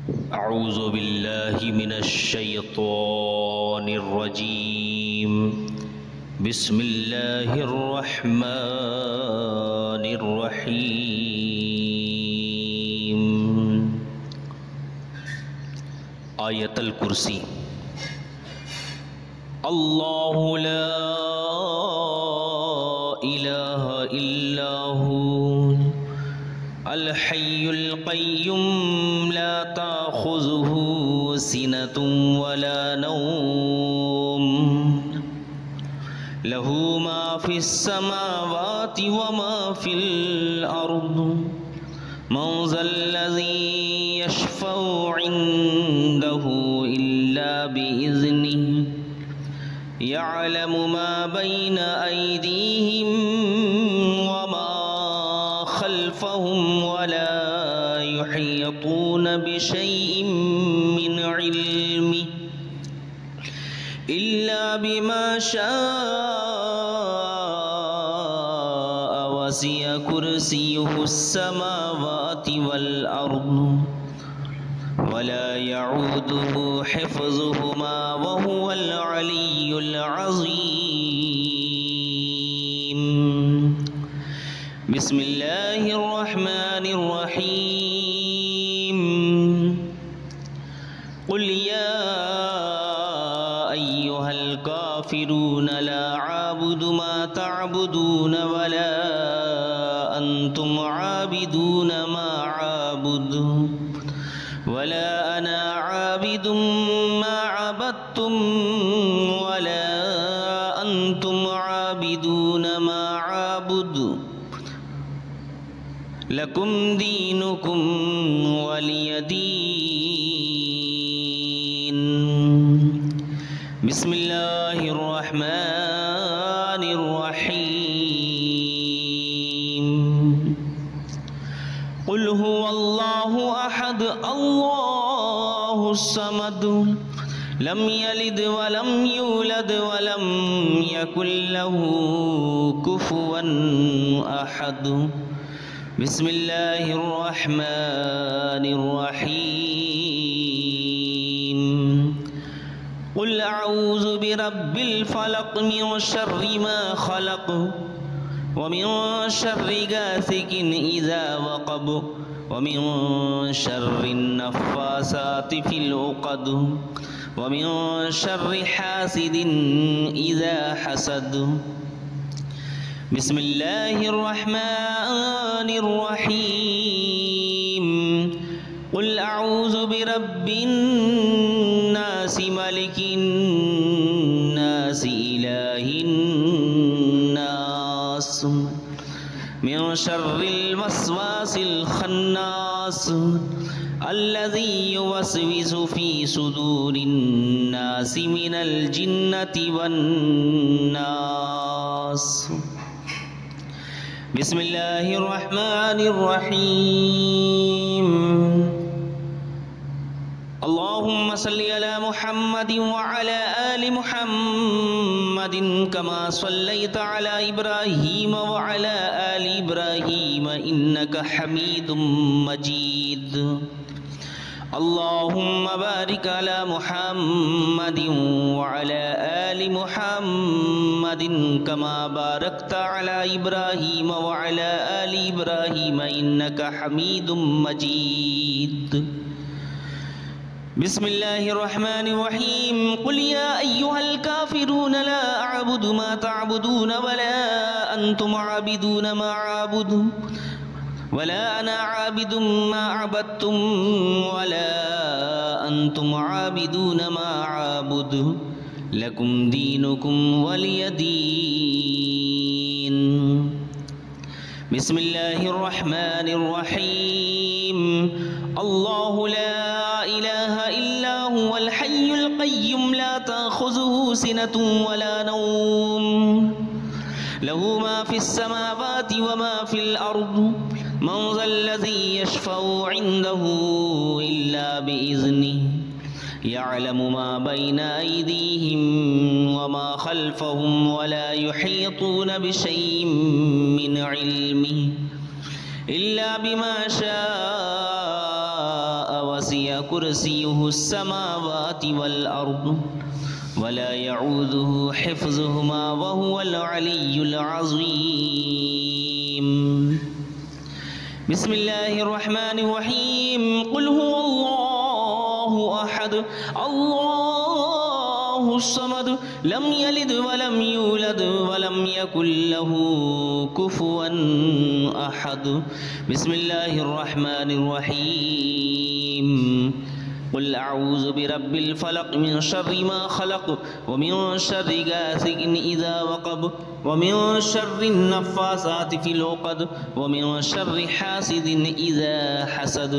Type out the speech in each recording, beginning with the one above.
अऊज़ु बिल्लाहि मिनश्शैतानिर्रजीम। बिस्मिल्लाहिर्रहमानिर्रहीम। आयतुल कुर्सी। अल्लाहु ला इलाहा इल्ला हु अल हय्युल क़य्यूम ला ताख़ुज़ुहु सिनतुन वला नौम लहू मा फ़िस समावाति व मा फ़िल अर्द मन ज़ल्लज़ी यशफ़उ इंदहु इल्ला बिइज़्निहि यअलमु मा बैन अयदीहिम व मा खल्फ़हुम वला युहीतून बिशैइन मिन इल्मिहि इल्ला बिमा शाअ वसिअ कुर्सियुहुस समावाति वल अर्द वला यऊदुहु हिफ्ज़ुहुमा व हुवल अलियुल अज़ीम। बिस्मिल्लाहिर्रहमानिर्रहीम। कुल या अय्युहल काफ़िरून ला अअबुदु मा तअबुदून वला अंतुम आबिदून मा अअबुदु वला अना आबिदुम मा अबदतुम वला अंतुम आबिदून मा अअबुदु लकुम दीनुकुम वलिय दीन। बिस्मिल्लाहिर्रहमानिर्रहीम। कुल हुवल्लाहु अहद अल्लाहुस समद लम यलिद वलम यूलद वलम यकुल लहू कुफुवन अहद। बिस्मिल्लाहिर्रहमानिर्रहीम। कुल अऊज़ु बिरब्बिल फलक़ मिन शर्रि मा खलक़ व मिन शर्रि गासिकिन इज़ा वक़ब व मिन शर्रि नफ़्फ़ासाति फ़िल उक़द व मिन शर्रि हासिदिन इज़ा हसद। बिस्मिल्लाहिर्रहमानिर्रहीम। कुल अऊज़ु बिरब्बिन नास मलिकिन नास इलाहिन नास मिन शर्रिल वस्वासिल खन्नास अल्लज़ी युवस्विसु फ़ी सुदूरिन नास मिनल जिन्नति वन नास। बिस्मिल्लाहिर्रहमानिर्रहीम। अल्लाहुम्मा सल्लि अला मुहम्मदिन व अला आलि मुहम्मदिन कमा सल्लैता अला इब्राहीम व अला आलि इब्राहीम इन्नका हमीदुम मजीद। अल्लाहुम्मा बारिक अला मुहम्मदिन व अला आलि मुहम्मदिन कमा बारकता अला इब्राहीम व अला आलि इब्राहीम इन्नका हमीदुम मजीद। बिस्मिल्लाहिर्रहमानिर्रहीम। कुल या अय्युहल काफ़िरून ला अअबुदु मा तअबुदून वला अंतुम आबिदून मा अअबुदु वला अना आबिदुम मा अबदतुम वला अंतुम आबिदून मा अअबुदु लकुम दीनुकुम वलिय दीन। बिस्मिल्लाहिर्रहमानिर्रहीम। अल्लाहु ला इलाहा इल्ला हुवल हय्युल क़य्यूम ला ताख़ुज़ुहु सिनतुन वला नौम लहू मा फ़िस समावाति व मा फ़िल अर्द मन ज़ल्लज़ी यशफ़उ इंदहु इल्ला बिइज़्निहि यअलमु मा बैन अयदीहिम व मा खल्फ़हुम वला युहीतून बिशैइन मिन इल्मिहि इल्ला बिमा शाअ व वसिअ कुर्सियुहु अस्समावाति वल अर्द वला यऊदुहु हिफ्ज़ुहुमा वहुवल अलिय्युल अज़ीम। बिस्मिल्लाहिर्रहमानिर्रहीम। कुल हुवल्लाहु अहद अल्लाहुस समद लम यलिद वलम यूलद वलम यकुल लहू कुफुवन अहद। बिस्मिल्लाहिर्रहमानिर्रहीम। कुल अऊज़ु बिरब्बिल फलक मिन शर्रि मा खलक व मिन शर्रि गासिकिन इज़ा वक़ब व मिन शर्रि नफ़्फ़ासाति फ़िल उक़द व मिन शर्रि हासिदिन इज़ा हसद।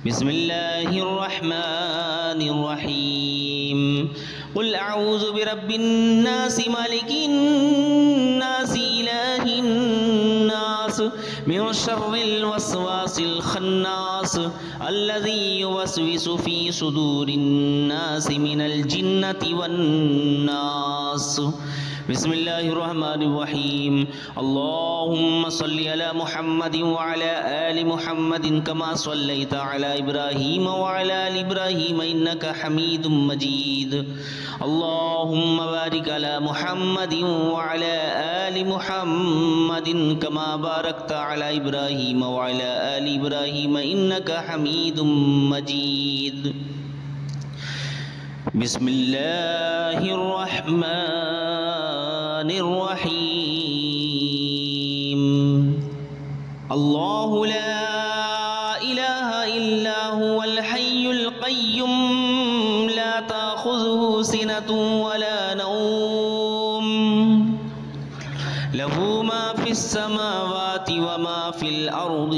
बिस्मिल्लाहिर्रहमानिर्रहीम। कुल अऊज़ु बिरब्बिन नास मालिकिन नास इलाहिन नास मिन शर्रिल वस्वासिल खन्नास अल्लज़ी युवस्विसु फ़ी सुदूरिन नास मिनल जिन्नति वन नास। बिस्मिल्लाहिर्रहमानिर्रहीम। अल्लाहुम्मा सल्लि अला मुहम्मदिन व अला आलि मुहम्मदिन कमा सल्लैता अला इब्राहीम व अला आलि इब्राहीम इन्नका हमीदुम मजीद। अल्लाहुम्मा बारिक अला मुहम्मदिन व अला आलि मुहम्मदिन कमा बारकता अला इब्राहीम व अला आलि इब्राहीम इन्नका हमीदुम मजीद। बिस्मिल्लाहिर्रहमानिर्रहीम। अल्लाहु ला इलाहा इल्ला हुवल हय्युल क़य्यूम ला ताख़ुज़ुहु सिनतुन वला नौम लहू मा फ़िस समावाति व मा फ़िल अर्द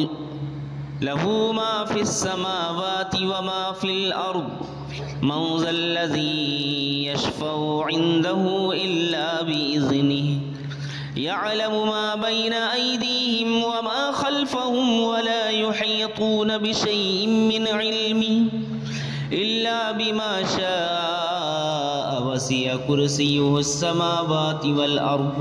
लहू मा फ़िस समावाति व मा फ़िल अर्द मन ज़ल्लज़ी यशफ़उ इंदहु इल्ला बिइज़्निहि यअलमु मा बैन अयदीहिम व मा खल्फ़हुम वला युहीतून बिशैइन मिन इल्मिहि इल्ला बिमा शाअ वसिअ कुर्सियुहु अस्समावाति वल अर्द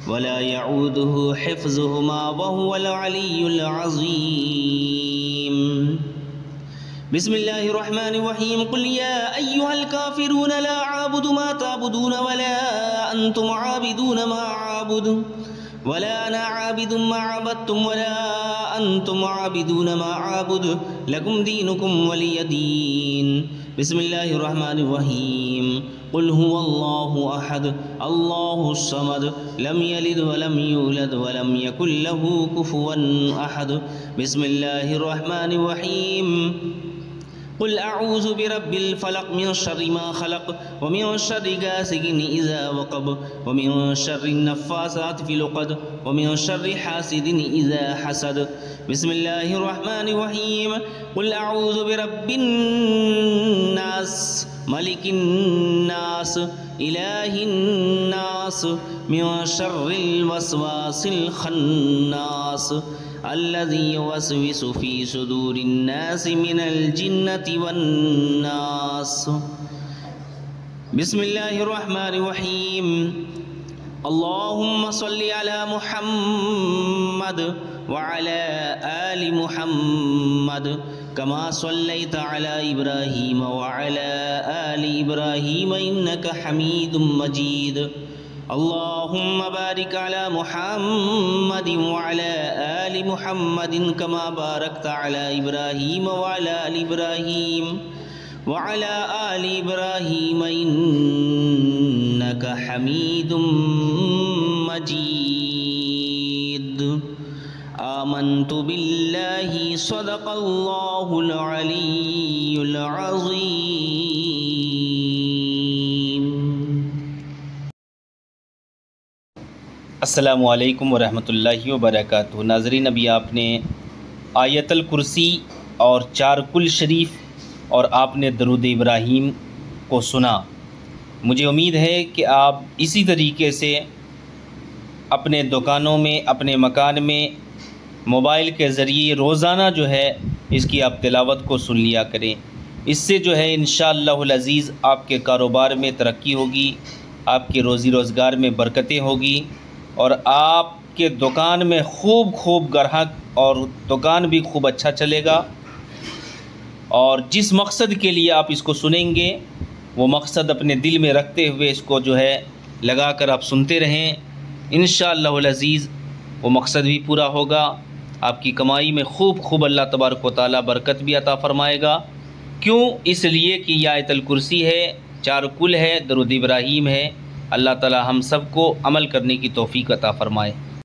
वला यऊदुहु हिफ्ज़ुहुमा वहुवल अलिय्युल अज़ीम। बिस्मिल्लाहिर्रहमानिर्रहीम। कुल या अय्युहल काफ़िरून ला अअबुदु मा तअबुदून वला अंतुम आबिदून मा अअबुदु वला अना आबिदुम मा अबदतुम वला अंतुम आबिदून मा अअबुदु लकुम दीनुकुम वलिय दीन। बिस्मिल्लाहिर्रहमानिर्रहीम। कुल हुवल्लाहु अहद अल्लाहुस समद लम यलिद वलम यूलद वलम यकुल लहू कुफुवन अहद। बिस्मिल्लाहिर्रहमानिर्रहीम। कुल अऊज़ु बिरब्बिल फलक मिन शर्रि मा खलक व मिन शर्रि गासिकिन इज़ा वक़ब व मिन शर्रि नफ़्फ़ासाति फ़िल उक़द व मिन शर्रि हासिदिन इज़ा हसद। बिस्मिल्लाहिर्रहमानिर्रहीम। कुल अऊज़ु बिरब्बिन नास मलिकिन नास इलाहिन नास मिन शर्रिल वस्वासिल खन्नास अल्लज़ी युवस्विसु फ़ी सुदूरिन नास मिनल जिन्नति वन नास। बिस्मिल्लाहिर्रहमानिर्रहीम। अल्लाहुम्मा सल्लि अला मुहम्मद व अला आलि मुहम्मद कमा सल्लैता अला इब्राहीम व अला आलि इब्राहीम इन्नका हमीदुम मजीद। अल्लाहुम्मा बारिक अला मुहम्मदिन व अला आलि मुहम्मदिन कमा बारकता अला इब्राहीम व अला आलि इब्राहीम व अला आलि इब्राहीम इन्नका हमीदुम मजीद। आमन्तु बिल्लाहि सदक़ल्लाहुल अलिय्युल अज़ीम। अस्सलामु अलैकुम वरहमतुल्लाहि वबरकातुहू। नाज़रीन, अभी आपने आयतल कुर्सी और 4 कुल शरीफ और आपने दरूद इब्राहीम को सुना। मुझे उम्मीद है कि आप इसी तरीके से अपने दुकानों में, अपने मकान में मोबाइल के ज़रिए रोज़ाना जो है इसकी आप तिलावत को सुन लिया करें। इससे जो है इंशाअल्लाहुल अज़ीज़ आपके कारोबार में तरक्की होगी, आपके रोज़ी रोज़गार में बरकतें होगी और आपके दुकान में खूब ग्राहक और दुकान भी खूब अच्छा चलेगा और जिस मकसद के लिए आप इसको सुनेंगे वो मकसद अपने दिल में रखते हुए इसको जो है लगा कर आप सुनते रहें। इंशाअल्लाहुल अज़ीज़ वो मकसद भी पूरा होगा, आपकी कमाई में खूब अल्लाह तबारक व तआला बरकत भी अता फ़रमाएगा। क्यों? इसलिए कि यह आयतुल कुर्सी है, 4 कुल है, दरूद इब्राहीम है। अल्लाह ताला हम सबको अमल करने की तौफ़ीक अता फ़रमाए।